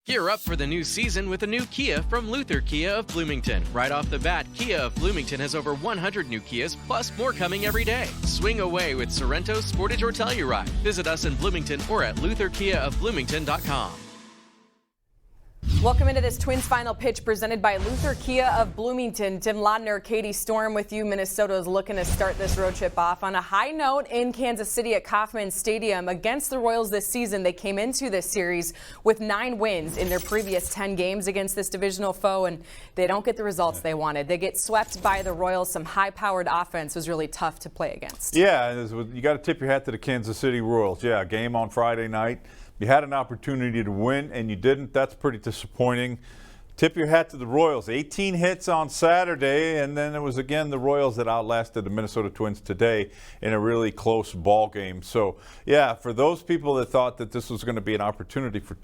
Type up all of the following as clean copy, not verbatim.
Gear up for the new season with a new Kia from Luther Kia of Bloomington. Right off the bat, Kia of Bloomington has over 100 new Kias, plus more coming every day. Swing away with Sorrento, Sportage, or Telluride. Visit us in Bloomington or at lutherkiaofbloomington.com. Welcome into this Twins final pitch presented by Luther Kia of Bloomington. Tim Laudner, Katie Storm with you. Minnesota is looking to start this road trip off on a high note in Kansas City at Kauffman Stadium. Against the Royals this season, they came into this series with 9 wins in their previous 10 games against this divisional foe, and they don't get the results they wanted. They get swept by the Royals. Some high-powered offense was really tough to play against. Yeah, you got to tip your hat to the Kansas City Royals. Yeah, game on Friday night. You had an opportunity to win, and you didn't. That's pretty disappointing. Tip your hat to the Royals. 18 hits on Saturday, and then it was, again, the Royals that outlasted the Minnesota Twins today in a really close ball game. So, yeah, for those people that thought that this was going to be an opportunity for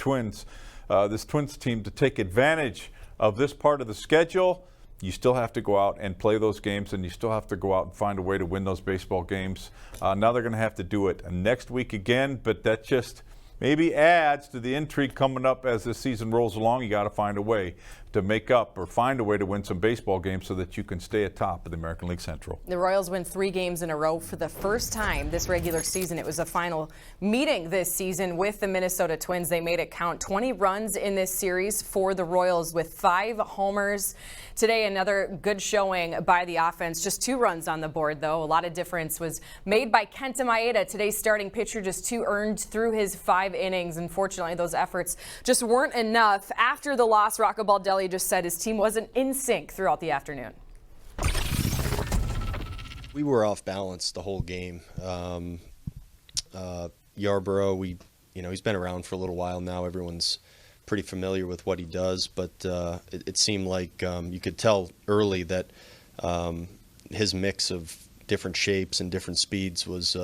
this Twins team to take advantage of this part of the schedule, you still have to go out and play those games, and you still have to go out and find a way to win those baseball games. Now they're going to have to do it next week again, but that just maybe adds to the intrigue coming up as the season rolls along. You got to find a way to make up or find a way to win some baseball games so that you can stay atop of the American League Central. The Royals win 3 games in a row for the first time this regular season. It was a final meeting this season with the Minnesota Twins. They made it count. 20 runs in this series for the Royals with 5 homers. Today, another good showing by the offense. Just 2 runs on the board, though. A lot of difference was made by Kenta Maeda, today's starting pitcher, just 2 earned through his 5 innings. Unfortunately, those efforts just weren't enough. After the loss, Rocco Baldelli just said his team wasn't in sync throughout the afternoon. We were off balance the whole game. Yarborough, he's been around for a little while now. Everyone's pretty familiar with what he does, but it seemed like you could tell early that his mix of different shapes and different speeds was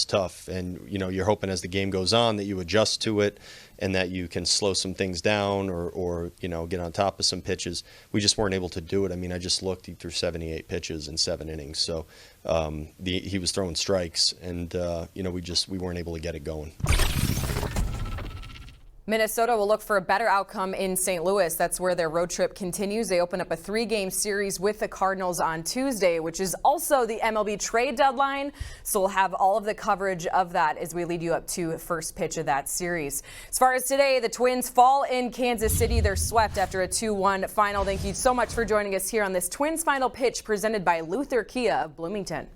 tough. And you're hoping as the game goes on that you adjust to it and that you can slow some things down or get on top of some pitches. We just weren't able to do it. I mean, I just looked, he threw 78 pitches in 7 innings. So he was throwing strikes, and we weren't able to get it going. Minnesota will look for a better outcome in St. Louis. That's where their road trip continues. They open up a 3-game series with the Cardinals on Tuesday, which is also the MLB trade deadline. So we'll have all of the coverage of that as we lead you up to the first pitch of that series. As far as today, the Twins fall in Kansas City. They're swept after a 2-1 final. Thank you so much for joining us here on this Twins final pitch presented by Luther Kia of Bloomington.